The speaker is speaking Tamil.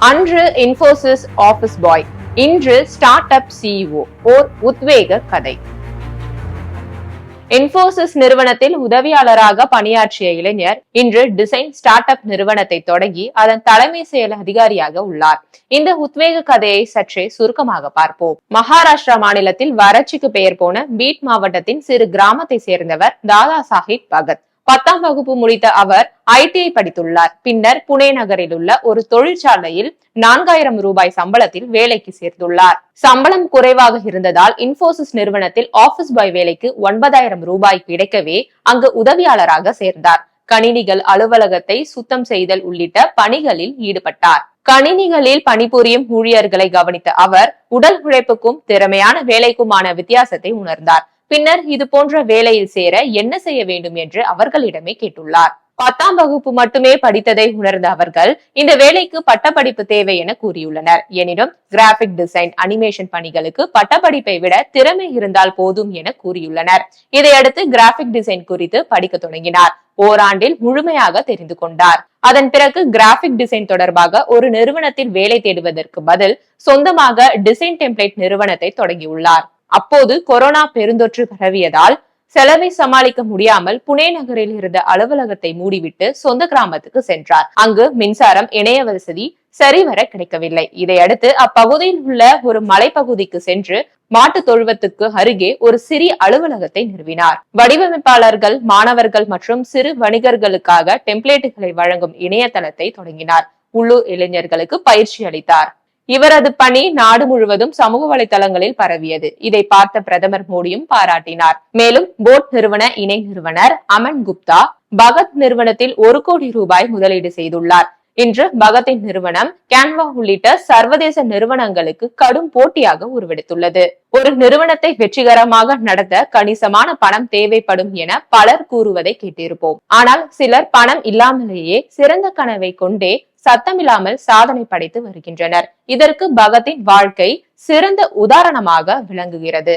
அன்று இன்போசிஸ் ஆபீஸ் பாய், இன்று ஸ்டார்ட் அப் சிஇஓ. ஓர் உத்வேக கதை. இன்போசிஸ் நிறுவனத்தில் உதவியாளராக பணியாற்றிய இளைஞர் இன்று டிசைன் ஸ்டார்ட் அப் நிறுவனத்தை தொடங்கி அதன் தலைமை செயல் அதிகாரியாக உள்ளார். இந்த உத்வேக கதையை சற்றே சுருக்கமாக பார்ப்போம். மகாராஷ்டிரா மாநிலத்தில் வறட்சிக்கு பெயர் போன பீட் மாவட்டத்தின் சிறு கிராமத்தை சேர்ந்தவர் தாதா சாஹிப் பகத். 10ஆம் வகுப்பு முடித்த அவர் ஐடிஐ படித்துள்ளார். பின்னர் புனே நகரில் உள்ள ஒரு தொழிற்சாலையில் 4000 ரூபாய் சம்பளத்தில் வேலைக்கு சேர்ந்துள்ளார். சம்பளம் குறைவாக இருந்ததால் இன்போசிஸ் நிறுவனத்தில் ஆபீஸ் பாய் வேலைக்கு 9000 ரூபாய் கிடைக்கவே அங்கு உதவியாளராக சேர்ந்தார். கணினிகள், அலுவலகத்தை சுத்தம் செய்தல் உள்ளிட்ட பணிகளில் ஈடுபட்டார். கணினிகளில் பணிபுரியும் ஊழியர்களை கவனித்த அவர் உடல் உழைப்புக்கும் திறமையான வேலைக்குமான வித்தியாசத்தை உணர்ந்தார். பின்னர் இது போன்ற வேலையில் சேர என்ன செய்ய வேண்டும் என்று அவர்களிடமே கேட்டுள்ளார். 10ஆம் வகுப்பு மட்டுமே படித்ததை உணர்ந்த அவர்கள் இந்த வேலைக்கு பட்டப்படிப்பு தேவை என கூறியுள்ளனர். எனினும் கிராபிக் டிசைன், அனிமேஷன் பணிகளுக்கு பட்டப்படிப்பை விட திறமை இருந்தால் போதும் என கூறியுள்ளனர். இதையடுத்து கிராபிக் டிசைன் குறித்து படிக்க தொடங்கினார். ஓராண்டில் முழுமையாக தெரிந்து கொண்டார். அதன் பிறகு கிராபிக் டிசைன் தொடர்பாக ஒரு நிறுவனத்தில் வேலை தேடுவதற்கு பதில் சொந்தமாக டிசைன் டெம்ப்ளேட் நிறுவனத்தை தொடங்கியுள்ளார். அப்போது கொரோனா பெருந்தொற்று பரவியதால் செலவை சமாளிக்க முடியாமல் புனே நகரில் இருந்த அலுவலகத்தை மூடிவிட்டு சொந்த கிராமத்துக்கு சென்றார். அங்கு மின்சாரம், இணைய வசதி சரிவர கிடைக்கவில்லை. இதையடுத்து அப்பகுதியில் உள்ள ஒரு மலைப்பகுதிக்கு சென்று மாட்டு தொழுவத்துக்கு அருகே ஒரு சிறிய அலுவலகத்தை நிறுவினார். வடிவமைப்பாளர்கள், மாணவர்கள் மற்றும் சிறு வணிகர்களுக்காக டெம்ப்ளேட்டுகளை வழங்கும் இணையதளத்தை தொடங்கினார். உள்ளூர் இளைஞர்களுக்கு பயிற்சி அளித்தார். இவரது பணி நாடு முழுவதும் சமூக வலைதளங்களில் பரவியது. இதை பார்த்த பிரதமர் மோடியும் பாராட்டினார். மேலும் போட் நிறுவன இணை நிறுவனர் அமன் குப்தா பகத் நிறுவனத்தில் 1 கோடி ரூபாய் முதலீடு செய்துள்ளார். இன்று பகத்தின் நிறுவனம் கேன்வா உள்ளிட்ட சர்வதேச நிறுவனங்களுக்கு கடும் போட்டியாக உருவெடுத்துள்ளது. ஒரு நிறுவனத்தை வெற்றிகரமாக நடத்த கணிசமான பணம் தேவைப்படும் என பலர் கூறுவதை கேட்டிருப்போம். ஆனால் சிலர் பணம் இல்லாமலேயே சிறந்த கனவை கொண்டே சத்தமில்லாமல் சாதனை படைத்து வருகின்றனர். இதற்கு பகத்தின் வாழ்க்கை சிறந்த உதாரணமாக விளங்குகிறது.